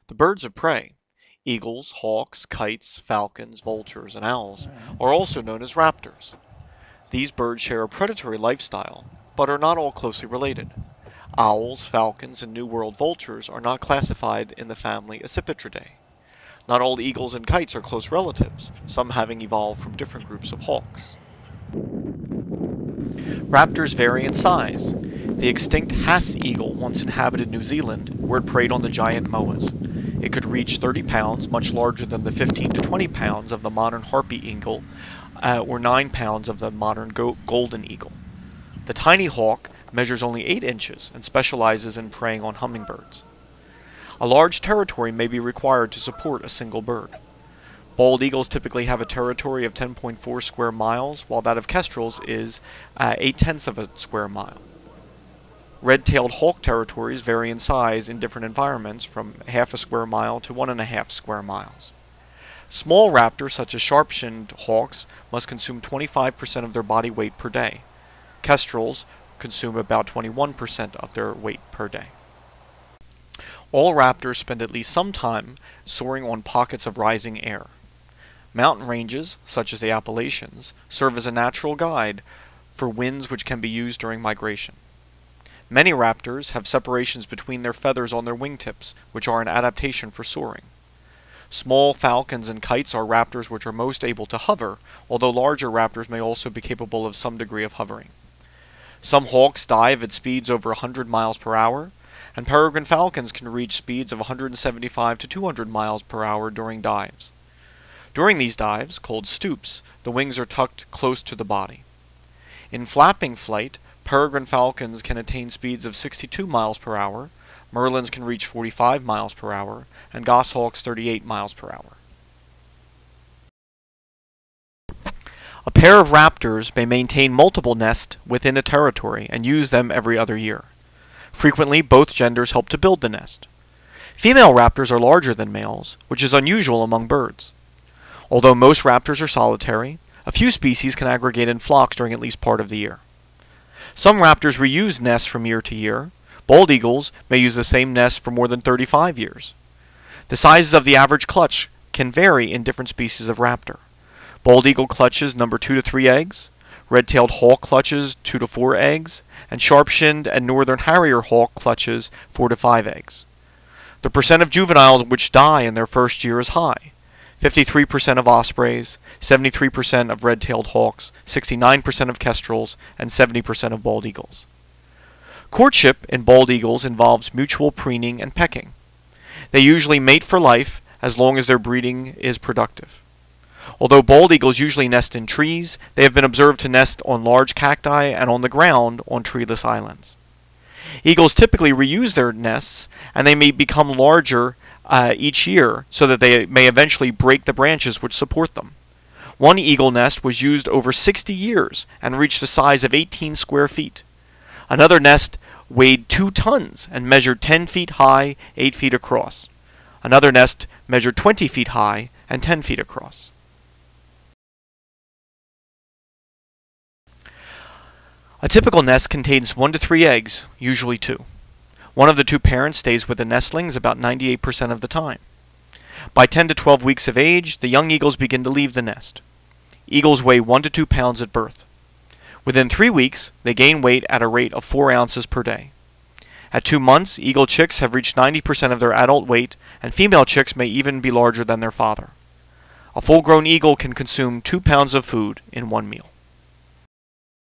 The birds of prey, eagles, hawks, kites, falcons, vultures, and owls, are also known as raptors. These birds share a predatory lifestyle, but are not all closely related. Owls, falcons, and New World vultures are not classified in the family Accipitridae. Not all eagles and kites are close relatives, some having evolved from different groups of hawks. Raptors vary in size. The extinct Haas eagle once inhabited New Zealand, where it preyed on the giant moas. It could reach 30 pounds, much larger than the 15 to 20 pounds of the modern harpy eagle, or 9 pounds of the modern golden eagle. The tiny hawk measures only 8 inches and specializes in preying on hummingbirds. A large territory may be required to support a single bird. Bald eagles typically have a territory of 10.4 square miles, while that of kestrels is 0.8 of a square mile. Red-tailed hawk territories vary in size in different environments from half a square mile to 1.5 square miles. Small raptors, such as sharp-shinned hawks, must consume 25% of their body weight per day. Kestrels consume about 21% of their weight per day. All raptors spend at least some time soaring on pockets of rising air. Mountain ranges, such as the Appalachians, serve as a natural guide for winds which can be used during migration. Many raptors have separations between their feathers on their wingtips, which are an adaptation for soaring. Small falcons and kites are raptors which are most able to hover, although larger raptors may also be capable of some degree of hovering. Some hawks dive at speeds over 100 miles per hour, and peregrine falcons can reach speeds of 175 to 200 miles per hour during dives. During these dives, called stoops, the wings are tucked close to the body. In flapping flight, peregrine falcons can attain speeds of 62 miles per hour, merlins can reach 45 miles per hour, and goshawks 38 miles per hour. A pair of raptors may maintain multiple nests within a territory and use them every other year. Frequently, both genders help to build the nest. Female raptors are larger than males, which is unusual among birds. Although most raptors are solitary, a few species can aggregate in flocks during at least part of the year. Some raptors reuse nests from year to year. Bald eagles may use the same nest for more than 35 years. The sizes of the average clutch can vary in different species of raptor. Bald eagle clutches number 2 to 3 eggs, red-tailed hawk clutches 2 to 4 eggs, and sharp-shinned and northern harrier hawk clutches 4 to 5 eggs. The percent of juveniles which die in their first year is high. 53% of ospreys, 73% of red-tailed hawks, 69% of kestrels, and 70% of bald eagles. Courtship in bald eagles involves mutual preening and pecking. They usually mate for life as long as their breeding is productive. Although bald eagles usually nest in trees, they have been observed to nest on large cacti and on the ground on treeless islands. Eagles typically reuse their nests, and they may become larger each year so that they may eventually break the branches which support them. One eagle nest was used over 60 years and reached a size of 18 square feet. Another nest weighed 2 tons and measured 10 feet high, 8 feet across. Another nest measured 20 feet high and 10 feet across. A typical nest contains 1 to 3 eggs, usually 2. One of the 2 parents stays with the nestlings about 98% of the time. By 10 to 12 weeks of age, the young eagles begin to leave the nest. Eagles weigh 1 to 2 pounds at birth. Within 3 weeks, they gain weight at a rate of 4 ounces per day. At 2 months, eagle chicks have reached 90% of their adult weight, and female chicks may even be larger than their father. A full-grown eagle can consume 2 pounds of food in one meal.